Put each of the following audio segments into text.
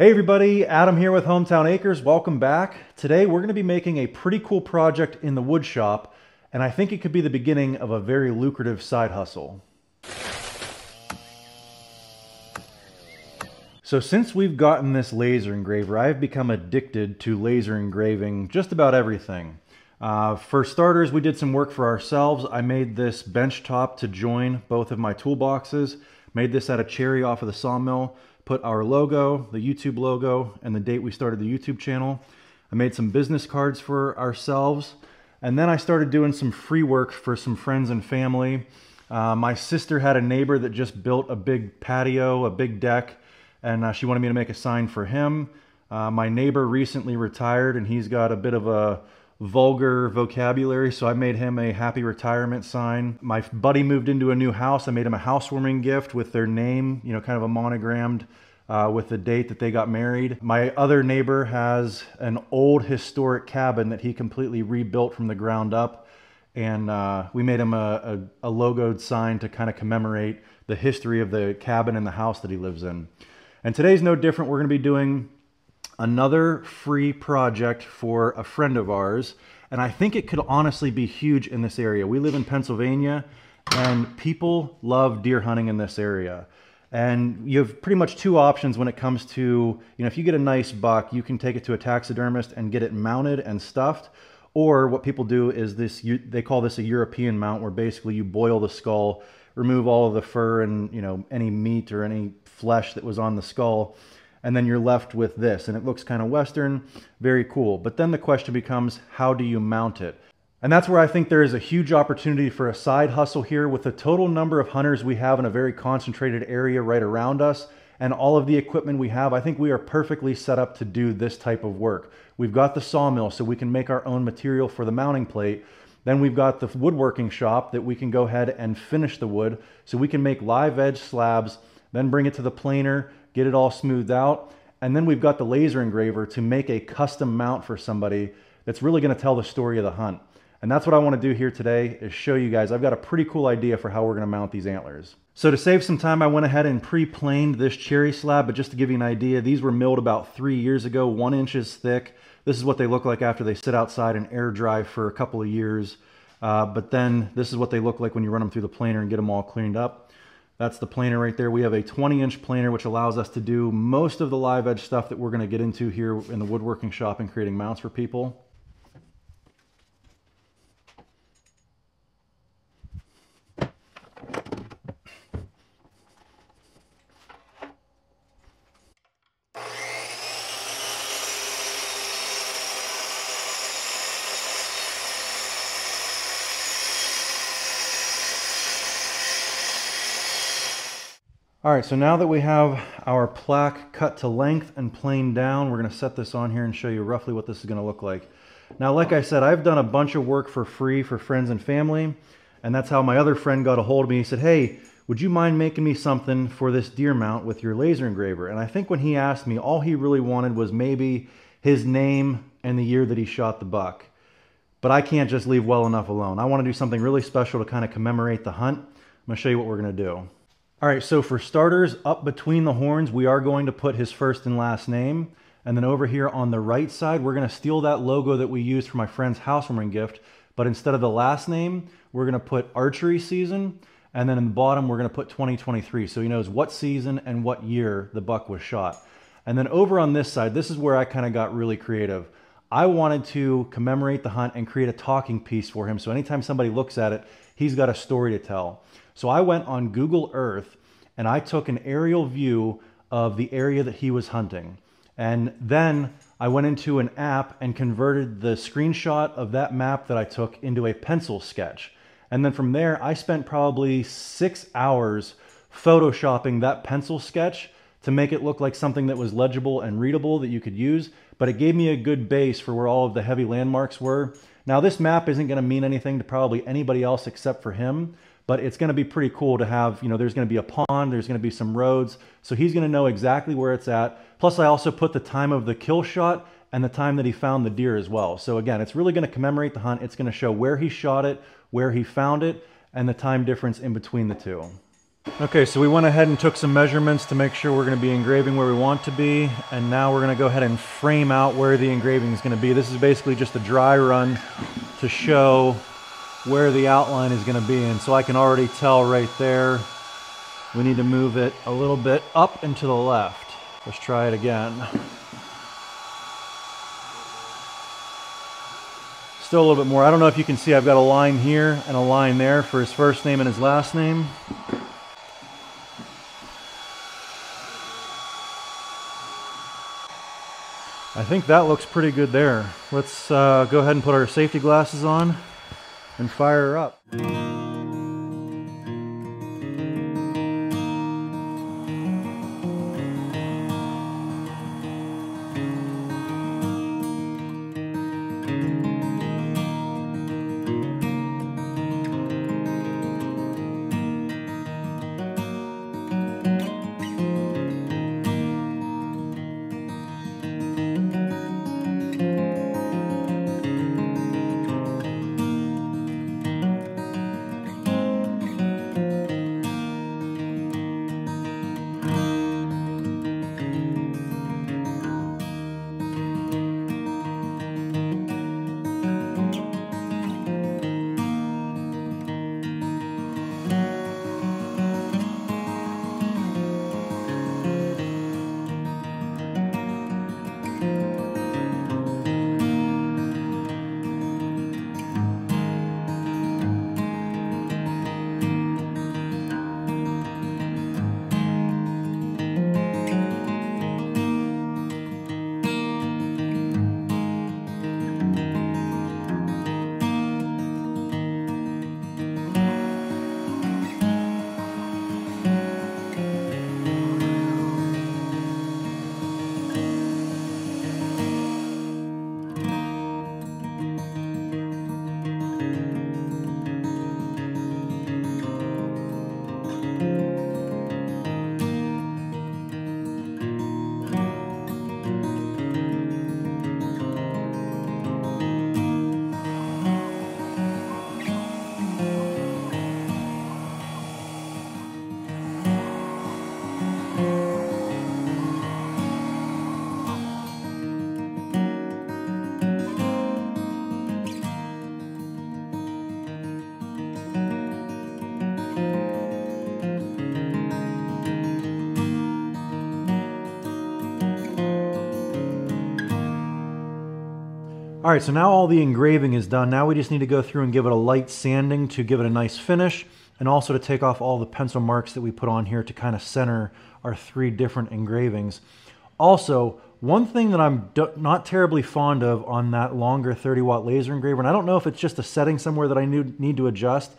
Hey everybody, Adam here with Hometown Acres. Welcome back. Today we're going to be making a pretty cool project in the wood shop, and I think it could be the beginning of a very lucrative side hustle. So since we've gotten this laser engraver, I've become addicted to laser engraving just about everything. For starters, we did some work for ourselves. I made this bench top to join both of my toolboxes. Made this out of cherry off of the sawmill. Put our logo, the YouTube logo, and the date we started the YouTube channel. I made some business cards for ourselves. And then I started doing some free work for some friends and family. My sister had a neighbor that just built a big patio, a big deck, and she wanted me to make a sign for him. My neighbor recently retired and he's got a bit of a vulgar vocabulary, so I made him a happy retirement sign. My buddy moved into a new house. I made him a housewarming gift with their name, you know, kind of a monogrammed with the date that they got married. My other neighbor has an old historic cabin that he completely rebuilt from the ground up, and we made him a logoed sign to kind of commemorate the history of the cabin and the house that he lives in. And today's no different. We're going to be doing another free project for a friend of ours, and I think it could honestly be huge in this area. We live in Pennsylvania and people love deer hunting in this area, and you have pretty much two options when it comes to, you know, if you get a nice buck, you can take it to a taxidermist and get it mounted and stuffed, or what people do is this, they call this a European mount, where basically you boil the skull, remove all of the fur and, you know, any meat or any flesh that was on the skull, and then you're left with this, and it looks kind of Western, very cool. But then the question becomes, how do you mount it? And that's where I think there is a huge opportunity for a side hustle here. With the total number of hunters we have in a very concentrated area right around us, and all of the equipment we have, I think we are perfectly set up to do this type of work. We've got the sawmill, so we can make our own material for the mounting plate. Then we've got the woodworking shop that we can go ahead and finish the wood, so we can make live edge slabs, then bring it to the planer, get it all smoothed out, and then we've got the laser engraver to make a custom mount for somebody that's really going to tell the story of the hunt. And that's what I want to do here today, is show you guys. I've got a pretty cool idea for how we're going to mount these antlers. So to save some time, I went ahead and pre-planed this cherry slab, but just to give you an idea, these were milled about 3 years ago, 1 inches thick. This is what they look like after they sit outside and air dry for a couple of years. But then this is what they look like when you run them through the planer and get them all cleaned up. That's the planer right there. We have a 20-inch planer, which allows us to do most of the live edge stuff that we're going to get into here in the woodworking shop and creating mounts for people. All right, so now that we have our plaque cut to length and planed down, we're going to set this on here and show you roughly what this is going to look like. Now, like I said, I've done a bunch of work for free for friends and family, and that's how my other friend got a hold of me. He said, hey, would you mind making me something for this deer mount with your laser engraver? And I think when he asked me, all he really wanted was maybe his name and the year that he shot the buck. But I can't just leave well enough alone. I want to do something really special to kind of commemorate the hunt. I'm going to show you what we're going to do. All right, so for starters, up between the horns, we are going to put his first and last name. And then over here on the right side, we're going to steal that logo that we used for my friend's housewarming gift. But instead of the last name, we're going to put archery season. And then in the bottom, we're going to put 2023. So he knows what season and what year the buck was shot. And then over on this side, this is where I kind of got really creative. I wanted to commemorate the hunt and create a talking piece for him. So anytime somebody looks at it, he's got a story to tell. So I went on Google Earth and I took an aerial view of the area that he was hunting. And then I went into an app and converted the screenshot of that map that I took into a pencil sketch. And then from there, I spent probably 6 hours photoshopping that pencil sketch to make it look like something that was legible and readable that you could use. But it gave me a good base for where all of the heavy landmarks were. Now, this map isn't going to mean anything to probably anybody else except for him. But it's going to be pretty cool to have, you know, there's going to be a pond, there's going to be some roads. So he's going to know exactly where it's at. Plus, I also put the time of the kill shot and the time that he found the deer as well. So again, it's really going to commemorate the hunt. It's going to show where he shot it, where he found it, and the time difference in between the two. Okay, so we went ahead and took some measurements to make sure we're going to be engraving where we want to be, and now we're going to go ahead and frame out where the engraving is going to be. This is basically just a dry run to show where the outline is going to be, and so I can already tell right there we need to move it a little bit up and to the left. Let's try it again. Still a little bit more. I don't know if you can see, I've got a line here and a line there for his first name and his last name. I think that looks pretty good there. Let's go ahead and put our safety glasses on and fire her up. All right, so now all the engraving is done. Now we just need to go through and give it a light sanding to give it a nice finish, and also to take off all the pencil marks that we put on here to kind of center our 3 different engravings. Also, one thing that I'm not terribly fond of on that longer 30-watt laser engraver, and I don't know if it's just a setting somewhere that I need to adjust,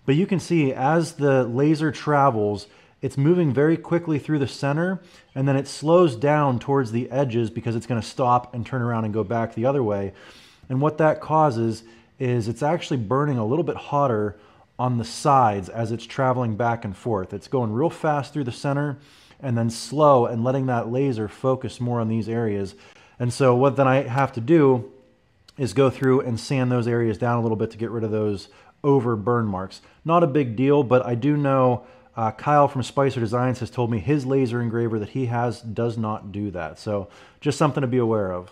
but you can see as the laser travels, it's moving very quickly through the center, and then it slows down towards the edges because it's going to stop and turn around and go back the other way. And what that causes is it's actually burning a little bit hotter on the sides as it's traveling back and forth. It's going real fast through the center and then slow and letting that laser focus more on these areas. And so what then I have to do is go through and sand those areas down a little bit to get rid of those over burn marks. Not a big deal, but I do know Kyle from Spicer Designs has told me his laser engraver that he has does not do that. So just something to be aware of.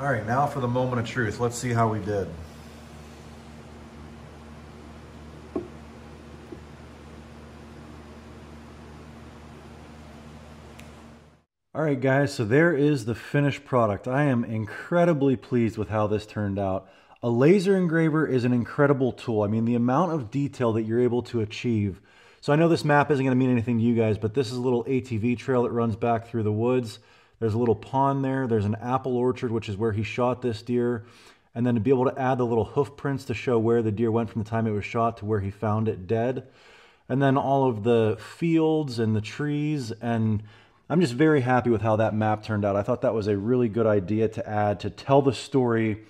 All right, now for the moment of truth. Let's see how we did. All right, guys, so there is the finished product. I am incredibly pleased with how this turned out. A laser engraver is an incredible tool. I mean, the amount of detail that you're able to achieve. So I know this map isn't going to mean anything to you guys, but this is a little ATV trail that runs back through the woods. There's a little pond there. There's an apple orchard, which is where he shot this deer. And then to be able to add the little hoof prints to show where the deer went from the time it was shot to where he found it dead. And then all of the fields and the trees. And I'm just very happy with how that map turned out. I thought that was a really good idea to add to tell the story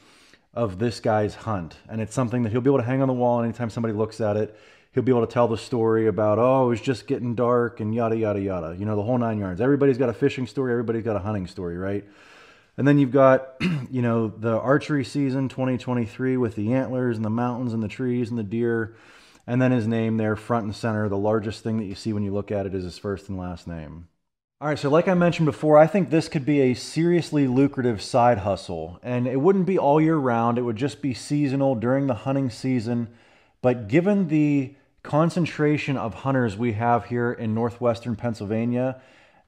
of this guy's hunt. And it's something that he'll be able to hang on the wall anytime somebody looks at it. He'll be able to tell the story about, oh, it was just getting dark and yada, yada, yada. You know, the whole 9 yards. Everybody's got a fishing story. Everybody's got a hunting story, right? And then you've got, you know, the archery season 2023 with the antlers and the mountains and the trees and the deer. And then his name there, front and center. The largest thing that you see when you look at it is his first and last name. All right, so like I mentioned before, I think this could be a seriously lucrative side hustle. And it wouldn't be all year round. It would just be seasonal during the hunting season. But given the concentration of hunters we have here in northwestern Pennsylvania,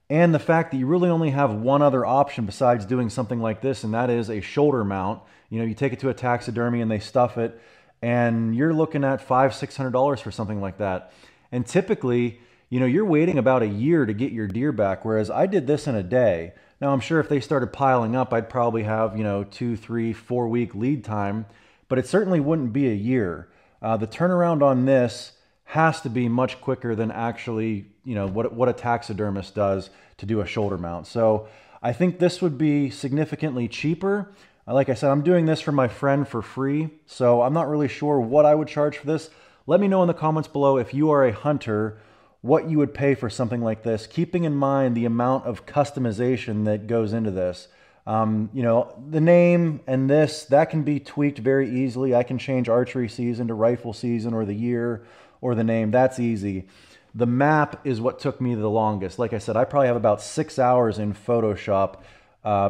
and the fact that you really only have one other option besides doing something like this, and that is a shoulder mount. You know, you take it to a taxidermy and they stuff it, and you're looking at $500–600 for something like that. And typically, you know, you're waiting about a year to get your deer back, whereas I did this in a day. Now, I'm sure if they started piling up, I'd probably have, you know, 2, 3, 4 week lead time, but it certainly wouldn't be a year. The turnaround on this has to be much quicker than actually, you know, what a taxidermist does to do a shoulder mount. So I think this would be significantly cheaper. Like I said, I'm doing this for my friend for free, so I'm not really sure what I would charge for this. Let me know in the comments below if you are a hunter, what you would pay for something like this, keeping in mind the amount of customization that goes into this. You know, the name and this, that can be tweaked very easily. I can change archery season to rifle season or the year or the name. That's easy. The map is what took me the longest. Like I said, I probably have about 6 hours in Photoshop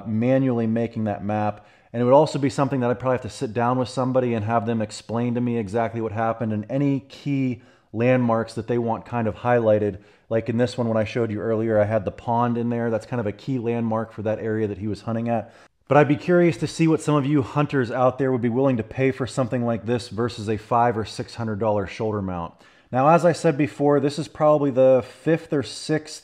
manually making that map. And it would also be something that I'd probably have to sit down with somebody and have them explain to me exactly what happened and any key landmarks that they want kind of highlighted. Like in this one, when I showed you earlier, I had the pond in there. That's kind of a key landmark for that area that he was hunting at. But I'd be curious to see what some of you hunters out there would be willing to pay for something like this versus a $500 or $600 shoulder mount. Now, as I said before, this is probably the 5th or 6th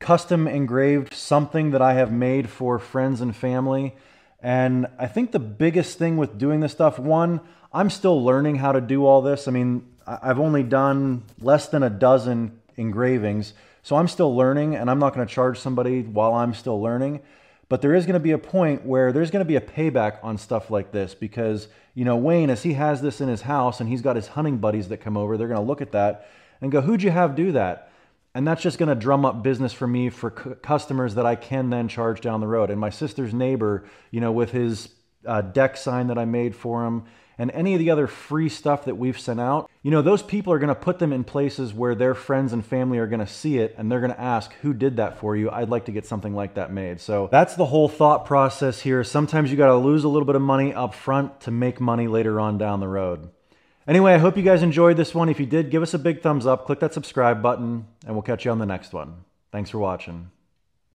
custom engraved something that I have made for friends and family. And I think the biggest thing with doing this stuff, one, I'm still learning how to do all this. I mean, I've only done less than a dozen engravings, so I'm still learning, and I'm not going to charge somebody while I'm still learning. But there is going to be a point where there's going to be a payback on stuff like this because, you know, Wayne, as he has this in his house and he's got his hunting buddies that come over, they're going to look at that and go, who'd you have do that? And that's just going to drum up business for me for customers that I can then charge down the road. And my sister's neighbor, you know, with his deck sign that I made for him and any of the other free stuff that we've sent out, you know, those people are going to put them in places where their friends and family are going to see it and they're going to ask, who did that for you? I'd like to get something like that made. So that's the whole thought process here. Sometimes you got to lose a little bit of money up front to make money later on down the road. Anyway, I hope you guys enjoyed this one. If you did, give us a big thumbs up, click that subscribe button, and we'll catch you on the next one. Thanks for watching.